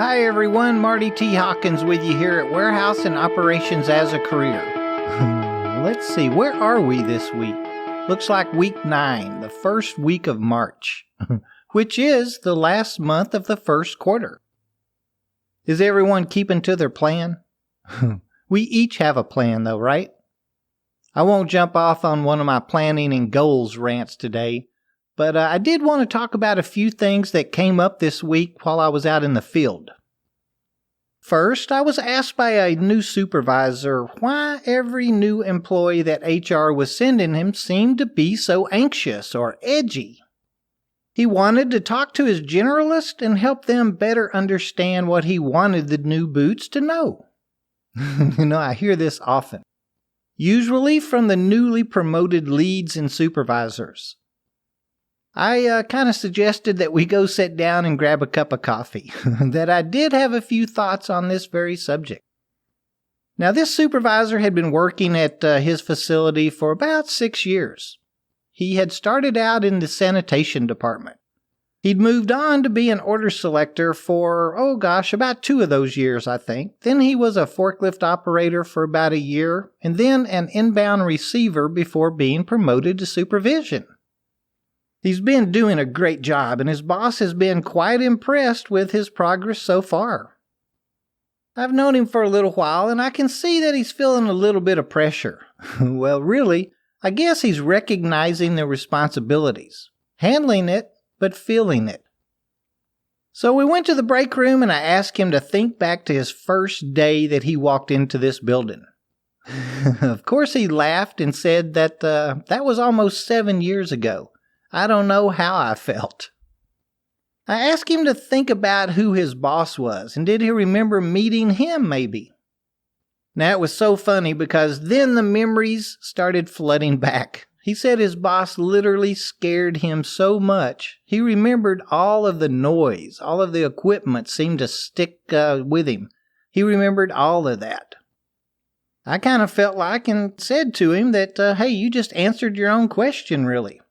Hi everyone, Marty T Hawkins with you here at Warehouse and Operations as a Career. Let's see, where are we this week? Looks like week 9, the first week of March, which is the last month of the first quarter. Is everyone keeping to their plan? We each have a plan though, right? I won't jump off on one of my planning and goals rants today, but I did want to talk about a few things that came up this week while I was out in the field. First, I was asked by a new supervisor why every new employee that HR was sending him seemed to be so anxious or edgy. He wanted to talk to his generalist and help them better understand what he wanted the new boots to know. I hear this often. Usually from the newly promoted leads and supervisors. I kind of suggested that we go sit down and grab a cup of coffee, that I did have a few thoughts on this very subject. Now, this supervisor had been working at his facility for about 6 years. He had started out in the sanitation department. He'd moved on to be an order selector for, about 2 of those years, I think. Then he was a forklift operator for about a year, and then an inbound receiver before being promoted to supervision. He's been doing a great job, and his boss has been quite impressed with his progress so far. I've known him for a little while, and I can see that he's feeling a little bit of pressure. Well, really, I guess he's recognizing the responsibilities, handling it, but feeling it. So we went to the break room, and I asked him to think back to his first day that he walked into this building. Of course, he laughed and said that that was almost 7 years ago. I don't know how I felt. I asked him to think about who his boss was, and did he remember meeting him maybe? Now, it was so funny because then the memories started flooding back. He said his boss literally scared him so much, he remembered all of the noise, all of the equipment seemed to stick with him. He remembered all of that. I kind of felt like and said to him that, hey, you just answered your own question, really.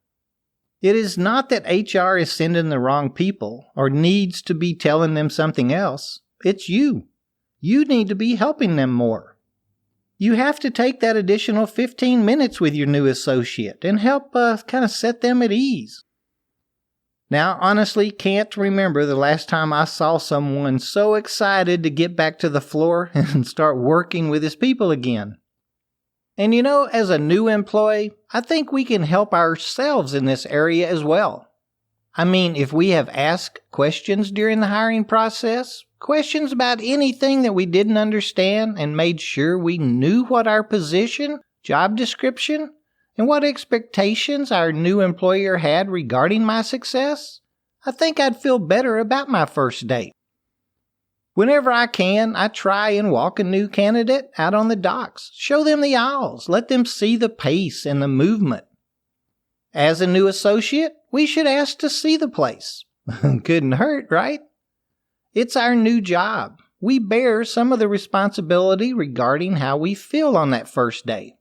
It is not that HR is sending the wrong people or needs to be telling them something else. It's you. You need to be helping them more. You have to take that additional 15 minutes with your new associate and help kind of set them at ease. Now, honestly, can't remember the last time I saw someone so excited to get back to the floor and start working with his people again. And as a new employee, I think we can help ourselves in this area as well. I mean, if we have asked questions during the hiring process, questions about anything that we didn't understand and made sure we knew what our position, job description, and what expectations our new employer had regarding my success, I think I'd feel better about my first day. Whenever I can, I try and walk a new candidate out on the docks, show them the aisles, let them see the pace and the movement. As a new associate, we should ask to see the place. Couldn't hurt, right? It's our new job. We bear some of the responsibility regarding how we feel on that first day.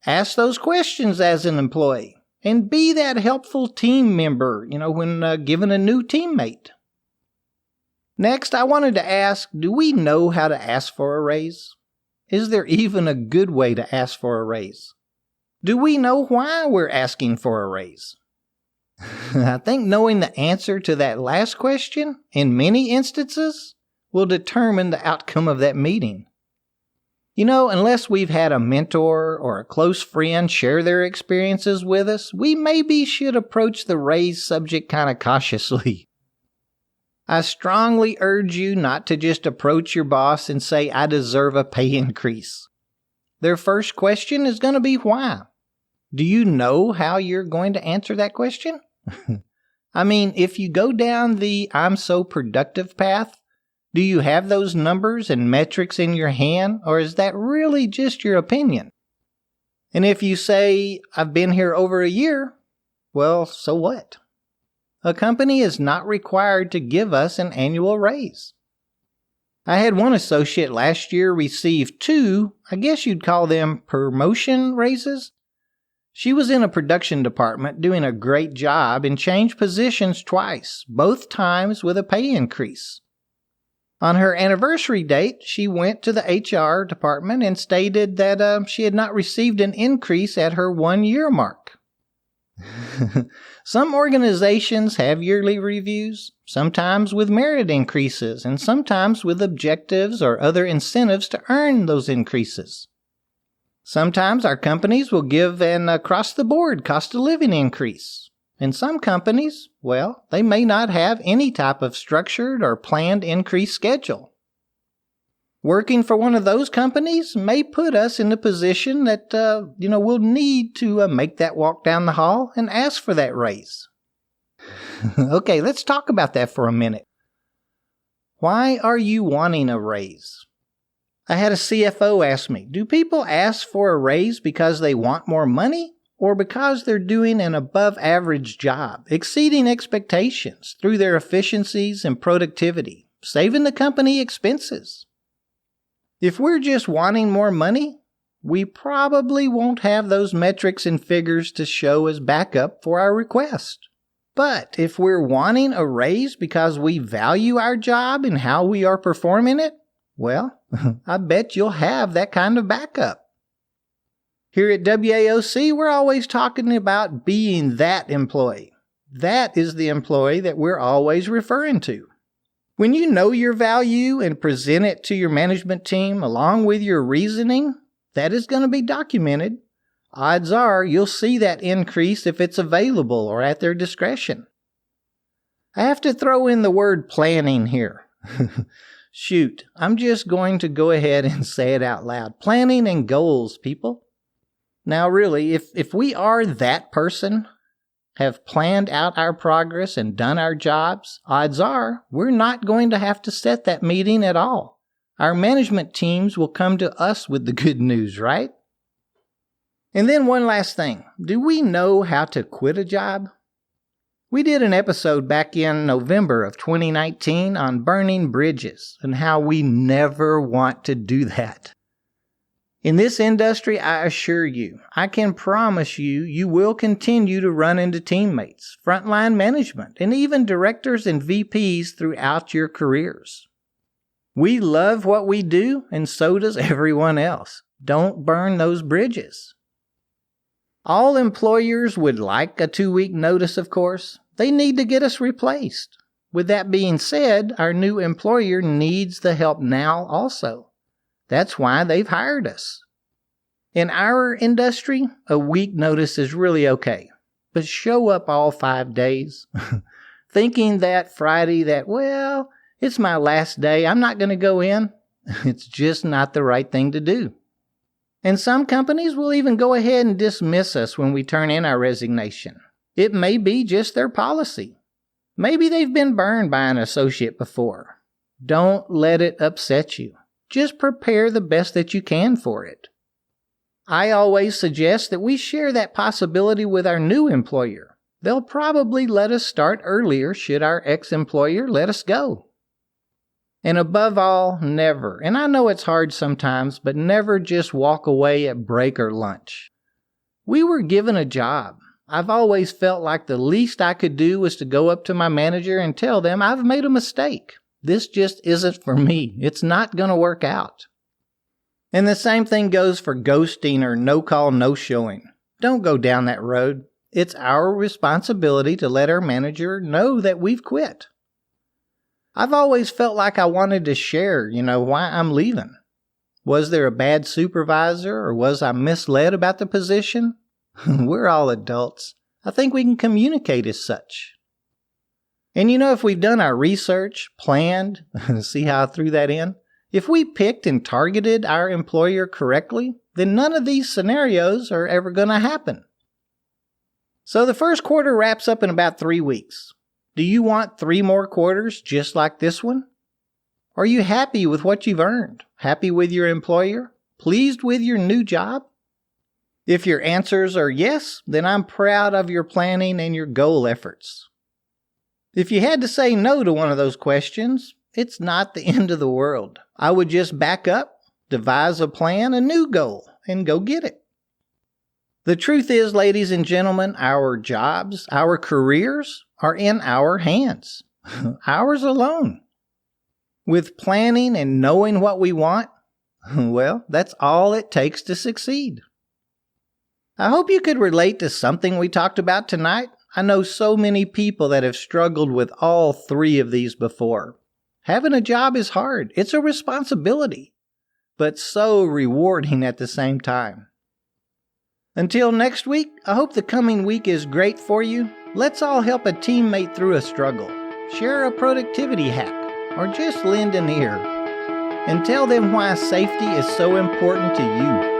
Ask those questions as an employee, and be that helpful team member, when given a new teammate. Next, I wanted to ask, do we know how to ask for a raise? Is there even a good way to ask for a raise? Do we know why we're asking for a raise? I think knowing the answer to that last question, in many instances, will determine the outcome of that meeting. Unless we've had a mentor or a close friend share their experiences with us, we maybe should approach the raise subject kind of cautiously. I strongly urge you not to just approach your boss and say, I deserve a pay increase. Their first question is going to be why. Do you know how you're going to answer that question? I mean, if you go down the I'm so productive path, do you have those numbers and metrics in your hand, or is that really just your opinion? And if you say, I've been here over a year, well, so what? A company is not required to give us an annual raise. I had one associate last year receive 2, I guess you'd call them promotion raises. She was in a production department doing a great job and changed positions twice, both times with a pay increase. On her anniversary date, she went to the HR department and stated that she had not received an increase at her 1-year mark. Some organizations have yearly reviews, sometimes with merit increases, and sometimes with objectives or other incentives to earn those increases. Sometimes our companies will give an across-the-board cost of living increase. And some companies, well, they may not have any type of structured or planned increase schedule. Working for one of those companies may put us in the position that, we'll need to make that walk down the hall and ask for that raise. Okay, let's talk about that for a minute. Why are you wanting a raise? I had a CFO ask me, do people ask for a raise because they want more money or because they're doing an above-average job, exceeding expectations through their efficiencies and productivity, saving the company expenses? If we're just wanting more money, we probably won't have those metrics and figures to show as backup for our request. But if we're wanting a raise because we value our job and how we are performing it, well, I bet you'll have that kind of backup. Here at WAOC, we're always talking about being that employee. That is the employee that we're always referring to. When you know your value and present it to your management team along with your reasoning, that is going to be documented. Odds are you'll see that increase if it's available or at their discretion. I have to throw in the word planning here. Shoot, I'm just going to go ahead and say it out loud. Planning and goals, people. Now really, if we are that person, have planned out our progress and done our jobs, odds are we're not going to have to set that meeting at all. Our management teams will come to us with the good news, right? And then one last thing. Do we know how to quit a job? We did an episode back in November of 2019 on burning bridges and how we never want to do that. In this industry, I assure you, I can promise you, you will continue to run into teammates, frontline management, and even directors and VPs throughout your careers. We love what we do, and so does everyone else. Don't burn those bridges. All employers would like a 2-week notice, of course. They need to get us replaced. With that being said, our new employer needs the help now also. That's why they've hired us. In our industry, a week notice is really okay. But show up all 5 days, thinking that Friday well, it's my last day, I'm not going to go in. It's just not the right thing to do. And some companies will even go ahead and dismiss us when we turn in our resignation. It may be just their policy. Maybe they've been burned by an associate before. Don't let it upset you. Just prepare the best that you can for it. I always suggest that we share that possibility with our new employer. They'll probably let us start earlier should our ex-employer let us go. And above all, never, and I know it's hard sometimes, but never just walk away at break or lunch. We were given a job. I've always felt like the least I could do was to go up to my manager and tell them I've made a mistake. This just isn't for me. It's not going to work out. And the same thing goes for ghosting or no-call, no-showing. Don't go down that road. It's our responsibility to let our manager know that we've quit. I've always felt like I wanted to share, why I'm leaving. Was there a bad supervisor or was I misled about the position? We're all adults. I think we can communicate as such. And if we've done our research, planned, see how I threw that in? If we picked and targeted our employer correctly, then none of these scenarios are ever going to happen. So the first quarter wraps up in about 3 weeks. Do you want 3 more quarters just like this one? Are you happy with what you've earned? Happy with your employer? Pleased with your new job? If your answers are yes, then I'm proud of your planning and your goal efforts. If you had to say no to one of those questions, it's not the end of the world. I would just back up, devise a plan, a new goal, and go get it. The truth is, ladies and gentlemen, our jobs, our careers are in our hands. Ours alone. With planning and knowing what we want, well, that's all it takes to succeed. I hope you could relate to something we talked about tonight. I know so many people that have struggled with all three of these before. Having a job is hard. It's a responsibility, but so rewarding at the same time. Until next week, I hope the coming week is great for you. Let's all help a teammate through a struggle. Share a productivity hack, or just lend an ear. And tell them why safety is so important to you.